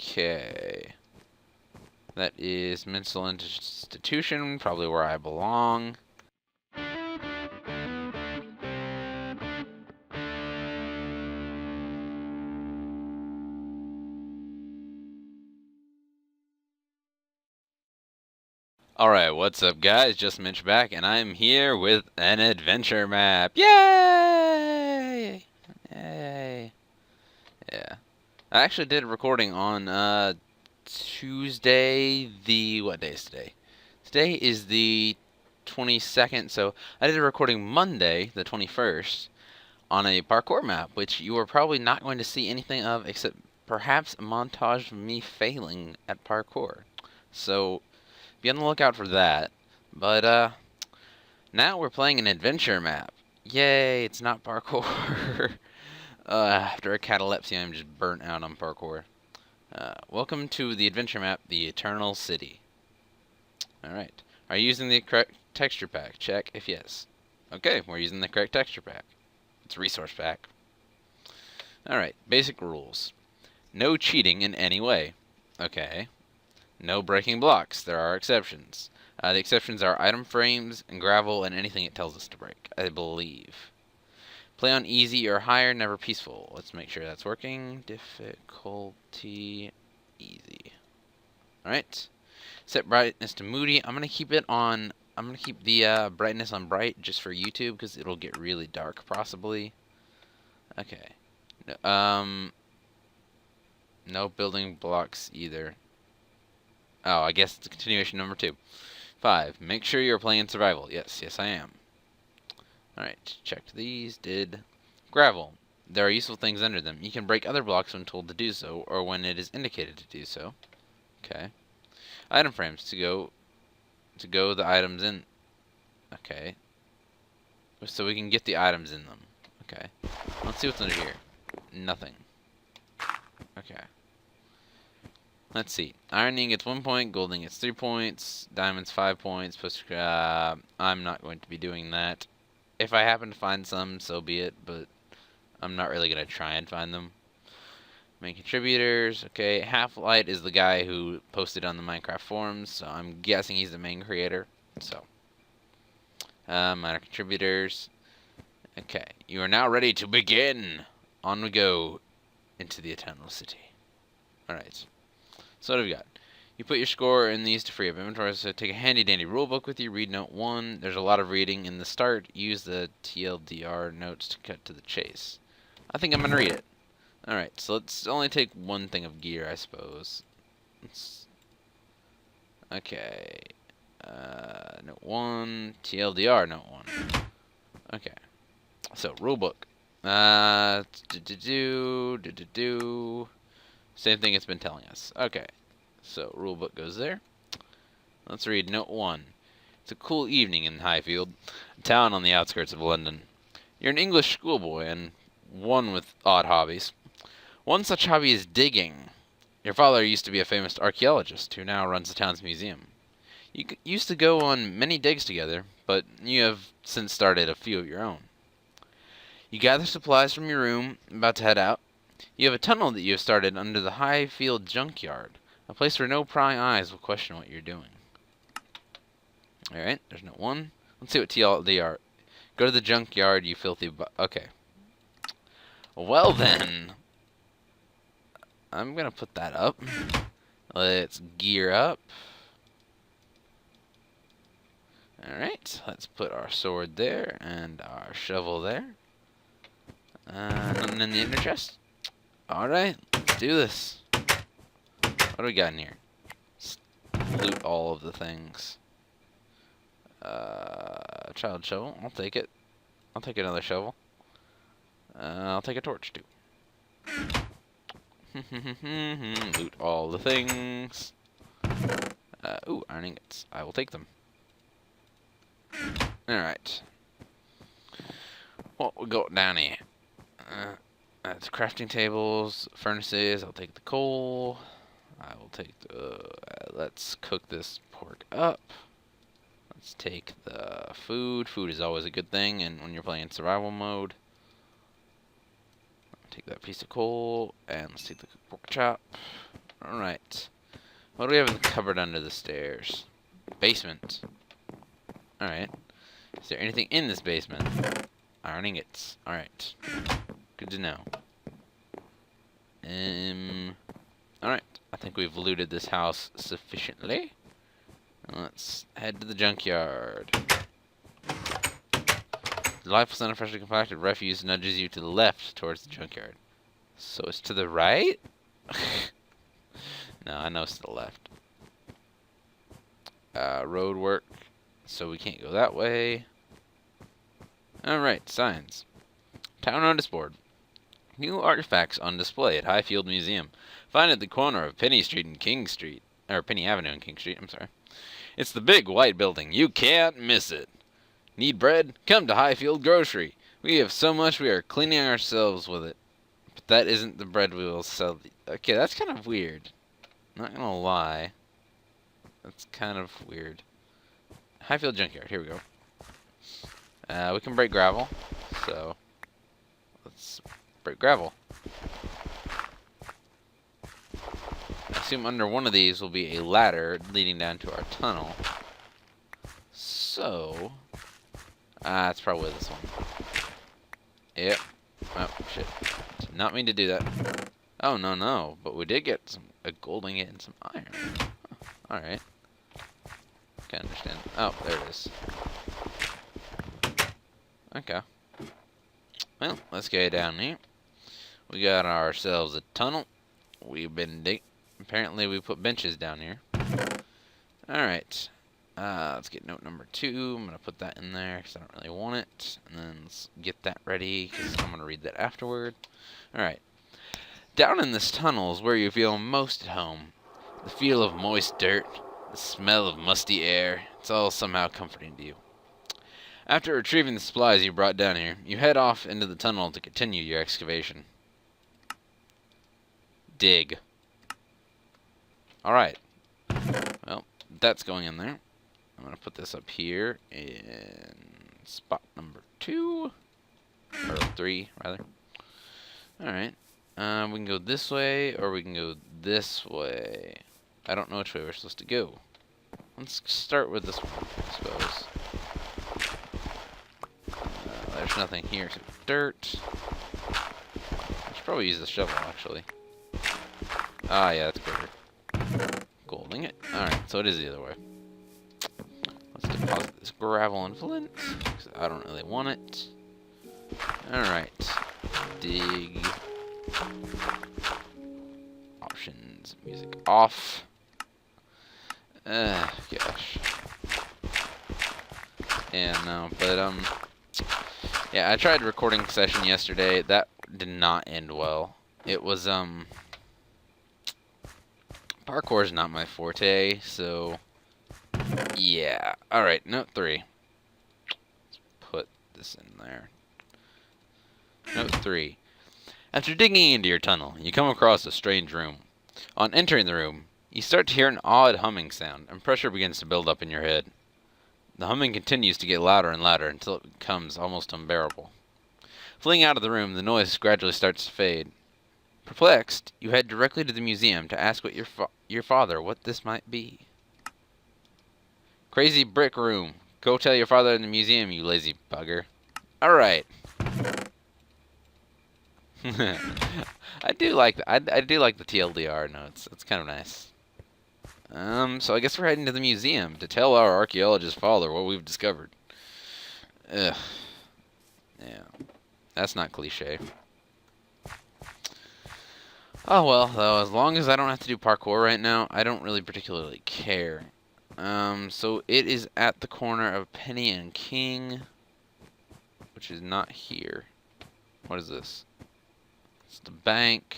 Okay. That is mental institution, probably where I belong. Alright, what's up guys? Just Mitch back, and I'm here with an adventure map. Yay! Yay. Yeah. I actually did a recording on Tuesday, what day is today? Today is the 22nd, so I did a recording Monday, the 21st, on a parkour map, which you are probably not going to see anything of except perhaps a montage of me failing at parkour. So, be on the lookout for that. But, now we're playing an adventure map. Yay, it's not parkour. After a catalepsy, I'm just burnt out on parkour. Welcome to the adventure map, the Eternal City. Alright. Are you using the correct texture pack? Check if yes. Okay, we're using the correct texture pack. It's resource pack. Alright, basic rules. No cheating in any way. Okay. No breaking blocks. There are exceptions. The exceptions are item frames and gravel and anything it tells us to break, I believe. Play on easy or higher, never peaceful. Let's make sure that's working. Difficulty easy. Alright. Set brightness to moody. I'm gonna keep it on. I'm gonna keep the brightness on bright just for YouTube because it'll get really dark possibly. Okay. No building blocks either. Oh, I guess it's continuation number 2. 5. Make sure you're playing survival. Yes, I am. Alright, checked these. Did. Gravel. There are useful things under them. You can break other blocks when told to do so, or when it is indicated to do so. Okay. Item frames to go the items in. Okay. So we can get the items in them. Okay. Let's see what's under here. Nothing. Okay. Let's see. Ironing gets 1 point, golding gets 3 points, diamonds 5 points. I'm not going to be doing that. If I happen to find some, so be it, but I'm not really going to try and find them. Main contributors. Okay, HalfLite is the guy who posted on the Minecraft forums, so I'm guessing he's the main creator. So, minor contributors. Okay, you are now ready to begin. On we go into the Eternal City. Alright. So what have we got? You put your score in these to free up inventory, so take a handy-dandy rulebook with you. Read note 1. There's a lot of reading in the start. Use the TLDR notes to cut to the chase. I think I'm going to read it. Alright, so let's only take one thing of gear, I suppose. Okay. Note 1. TLDR note 1. Okay. So, rulebook. Same thing it's been telling us. Okay. So, rulebook goes there. Let's read note 1. It's a cool evening in Highfield, a town on the outskirts of London. You're an English schoolboy and one with odd hobbies. One such hobby is digging. Your father used to be a famous archaeologist who now runs the town's museum. You used to go on many digs together, but you have since started a few of your own. You gather supplies from your room, about to head out. You have a tunnel that you have started under the Highfield junkyard, a place where no prying eyes will question what you're doing. Alright, there's note 1. Let's see what TLDR. Go to the junkyard, you filthy okay. Well then. I'm gonna put that up. Let's gear up. Alright, let's put our sword there and our shovel there. Nothing in the inner chest. Alright, let's do this. What do we got in here? Let's loot all of the things. Child shovel, I'll take it. I'll take another shovel. I'll take a torch too. Loot all the things. Ooh, iron ingots. I will take them. Alright. What we got down here? That's crafting tables, furnaces. I'll take the coal. I will take the... let's cook this pork up. Let's take the food. Food is always a good thing, and when you're playing in survival mode. Take that piece of coal, and let's take the pork chop. Alright. What do we have in the cupboard under the stairs? Basement. Alright. Is there anything in this basement? Iron ingots. Alright. Good to know. Alright. I think we've looted this house sufficiently. Let's head to the junkyard. The lifeless and freshly compacted refuse nudges you to the left towards the junkyard. So it's to the right? No, I know it's to the left. Road work. So we can't go that way. Alright, signs. Town notice board. New artifacts on display at Highfield Museum. Find at the corner of Penny Street and King Street. Or Penny Avenue and King Street, I'm sorry. It's the big white building. You can't miss it. Need bread? Come to Highfield Grocery. We have so much we are cleaning ourselves with it. But that isn't the bread we will sell. Okay, that's kind of weird. Not gonna lie. That's kind of weird. Highfield Junkyard. Here we go. We can break gravel. So, let's break gravel. I assume under one of these will be a ladder leading down to our tunnel. So, it's probably this one. Yep. Oh, shit. Did not mean to do that. Oh, no. But we did get a gold ingot and some iron. Huh. Alright. Can't understand. Oh, there it is. Okay. Well, let's go down here. We got ourselves a tunnel. We've been digging. Apparently, we put benches down here. Alright. Let's get note number 2. I'm going to put that in there because I don't really want it. And then let's get that ready because I'm going to read that afterward. Alright. Down in this tunnel is where you feel most at home. The feel of moist dirt, the smell of musty air, it's all somehow comforting to you. After retrieving the supplies you brought down here, you head off into the tunnel to continue your excavation. Dig. Alright. Well, that's going in there. I'm going to put this up here in spot number 2. Or 3, rather. Alright. We can go this way, or we can go this way. I don't know which way we're supposed to go. Let's start with this one, I suppose. There's nothing here except dirt. I should probably use the shovel, actually. Ah, yeah, that's better. Gold ingot. Alright, so it is the other way. Let's deposit this gravel and flint, because I don't really want it. Alright. Dig. Options. Music off. Gosh. Yeah, no, but, yeah, I tried recording session yesterday. That did not end well. It was, parkour is not my forte, so, yeah. Alright, note 3. Let's put this in there. Note 3. After digging into your tunnel, you come across a strange room. On entering the room, you start to hear an odd humming sound, and pressure begins to build up in your head. The humming continues to get louder and louder until it becomes almost unbearable. Fleeing out of the room, the noise gradually starts to fade. Perplexed, you head directly to the museum to ask what your father what this might be. Crazy brick room. Go tell your father in the museum, you lazy bugger. Alright. I do like the TLDR notes. It's kind of nice. So I guess we're heading to the museum to tell our archaeologist father what we've discovered. Ugh. Yeah. That's not cliche. Oh well, though, as long as I don't have to do parkour right now, I don't really particularly care. So it is at the corner of Penny and King, which is not here. What is this? It's the bank.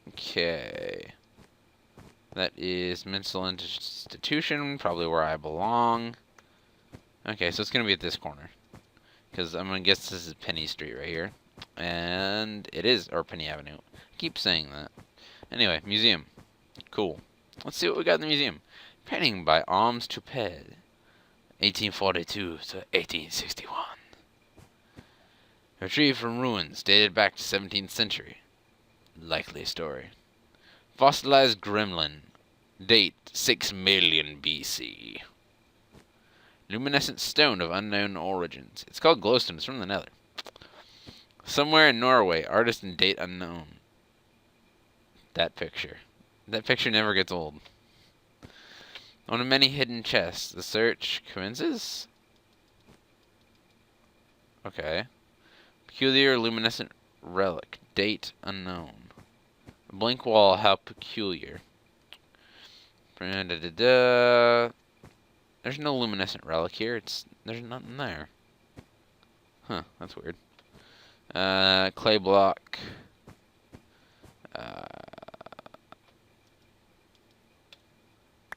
Okay. That is mental institution, probably where I belong. Okay, so it's going to be at this corner. Because I'm going to guess this is Penny Street right here. And it is, or Penny Avenue. I keep saying that. Anyway, museum. Cool. Let's see what we got in the museum. Painting by Alms Tuped. 1842 to 1861. Retrieved from ruins dated back to 17th century. likely story. Fossilized gremlin. Date 6 million BC. Luminescent stone of unknown origins. It's called glowstone. It's from the nether. Somewhere in Norway. Artist and date unknown. That picture. That picture never gets old. One of many hidden chests. The search commences? Okay. Peculiar luminescent relic. Date unknown. A blank wall. How peculiar. There's no luminescent relic here. There's nothing there. Huh, that's weird. Clay block.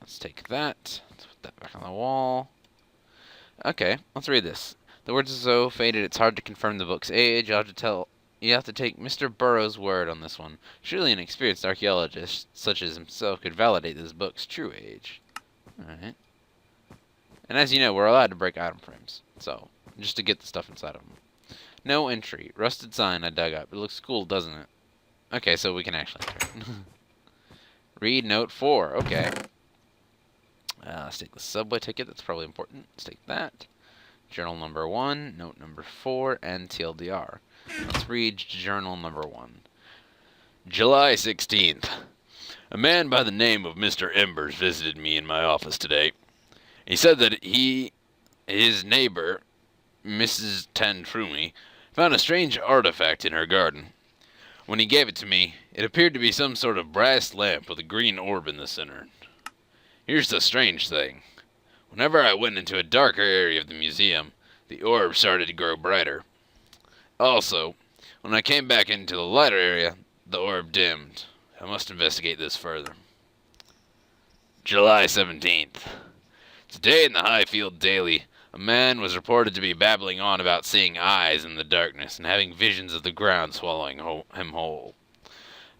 Let's take that. Let's put that back on the wall. Okay, let's read this. The words are so faded it's hard to confirm the book's age. You have to take Mr. Burroughs' word on this one. Surely an experienced archaeologist such as himself could validate this book's true age. Alright. And as you know, we're allowed to break item frames. So, just to get the stuff inside of them. No entry. Rusted sign I dug up. It looks cool, doesn't it? Okay, so we can actually enter it. Read note 4. Okay. Let's take the subway ticket. That's probably important. Let's take that. Journal number 1, note number 4, and TLDR. Let's read journal number 1. July 16th. A man by the name of Mr. Embers visited me in my office today. He said that his neighbor, Mrs. Tantrumi, found a strange artifact in her garden. When he gave it to me, it appeared to be some sort of brass lamp with a green orb in the center. Here's the strange thing. Whenever I went into a darker area of the museum, the orb started to grow brighter. Also, when I came back into the lighter area, the orb dimmed. I must investigate this further. July 17th. Today in the Highfield Daily, a man was reported to be babbling on about seeing eyes in the darkness and having visions of the ground swallowing him whole.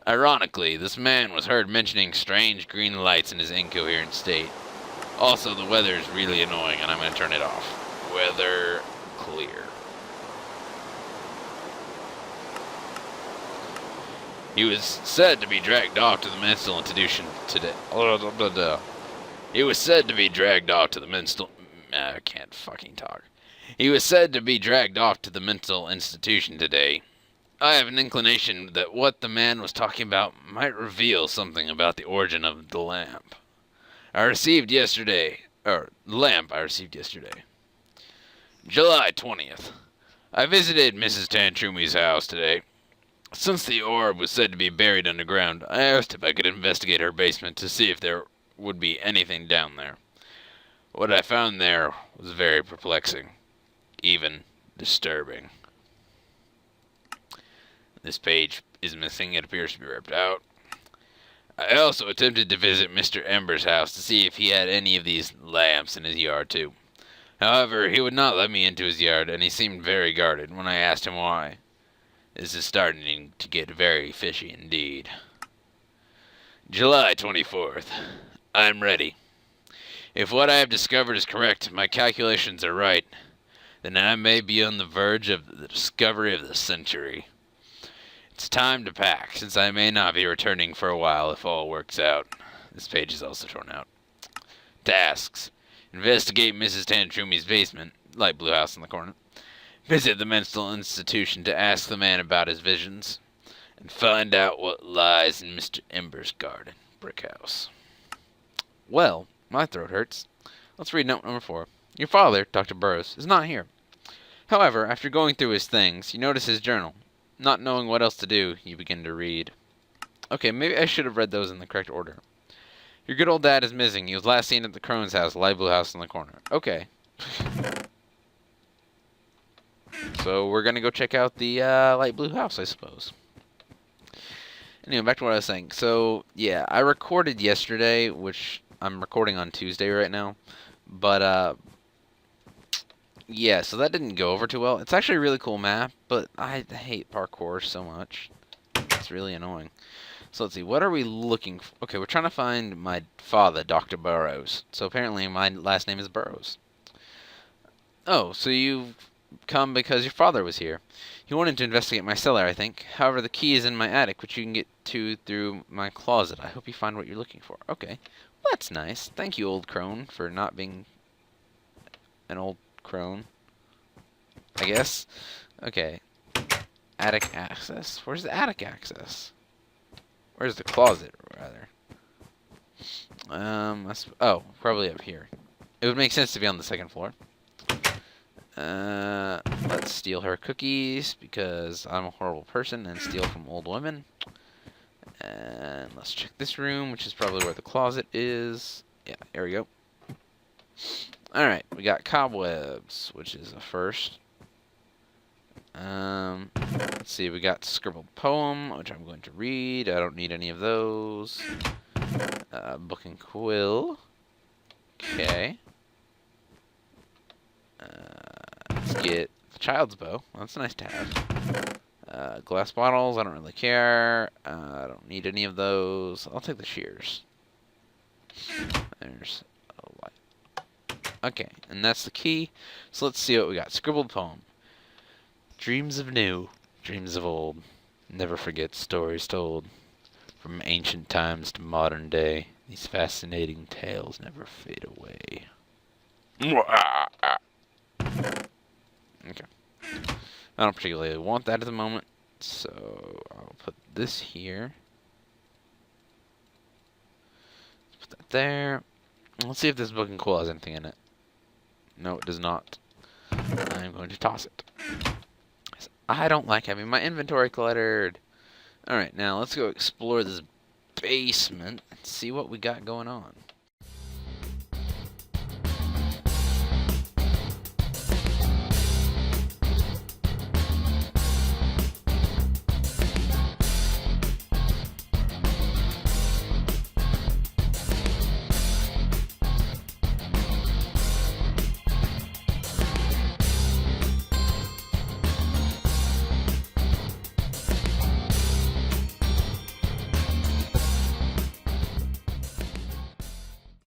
Ironically, this man was heard mentioning strange green lights in his incoherent state. Also, the weather is really annoying, and I'm going to turn it off. Weather clear. He was said to be dragged off to the mental institution today. He was said to be dragged off to the mental... I can't fucking talk. He was said to be dragged off to the mental institution today. I have an inclination that what the man was talking about might reveal something about the origin of the lamp. I received yesterday. July 20th. I visited Mrs. Tantrumi's house today. Since the orb was said to be buried underground, I asked if I could investigate her basement to see if there would be anything down there. What I found there was very perplexing, even disturbing. This page is missing. It appears to be ripped out. I also attempted to visit Mr. Embers' house to see if he had any of these lamps in his yard too. However, he would not let me into his yard, and he seemed very guarded when I asked him why. This is starting to get very fishy indeed. July 24th. I'm ready. If what I have discovered is correct, my calculations are right, then I may be on the verge of the discovery of the century. It's time to pack, since I may not be returning for a while if all works out. This page is also torn out. Tasks. Investigate Mrs. Tantrumi's basement, light blue house in the corner. Visit the mental institution to ask the man about his visions. And find out what lies in Mr. Embers' garden, brick house. Well, my throat hurts. Let's read note number 4. Your father, Dr. Burroughs, is not here. However, after going through his things, you notice his journal. Not knowing what else to do, you begin to read. Okay, maybe I should have read those in the correct order. Your good old dad is missing. He was last seen at the Crone's house, light blue house in the corner. Okay. So we're going to go check out the light blue house, I suppose. Anyway, back to what I was saying. So, yeah, I recorded yesterday, which I'm recording on Tuesday right now. But, yeah, so that didn't go over too well. It's actually a really cool map, but I hate parkour so much. It's really annoying. So let's see, what are we looking for? Okay, we're trying to find my father, Dr. Burroughs. So apparently my last name is Burroughs. Oh, so you've come because your father was here. He wanted to investigate my cellar, I think. However, the key is in my attic, which you can get to through my closet. I hope you find what you're looking for. Okay. Well, that's nice. Thank you, old crone, for not being an old crone, I guess. Okay. Attic access. Where's the attic access? Where's the closet, rather? Oh, probably up here. It would make sense to be on the second floor. Let's steal her cookies because I'm a horrible person and steal from old women. And let's check this room, which is probably where the closet is. Yeah, here we go. Alright, we got cobwebs, which is a first. Let's see, we got scribbled poem, which I'm going to read. I don't need any of those. Book and quill. Okay. Let's get the child's bow. That's nice to have. Glass bottles, I don't really care. I don't need any of those. I'll take the shears. There's a light. Okay, and that's the key. So let's see what we got. Scribbled poem. Dreams of new, dreams of old. Never forget stories told. From ancient times to modern day, these fascinating tales never fade away. Okay. I don't particularly want that at the moment, so I'll put this here. Put that there. Let's see if this book and quill has anything in it. No, it does not. I'm going to toss it. I don't like having my inventory cluttered. Alright, now let's go explore this basement and see what we got going on.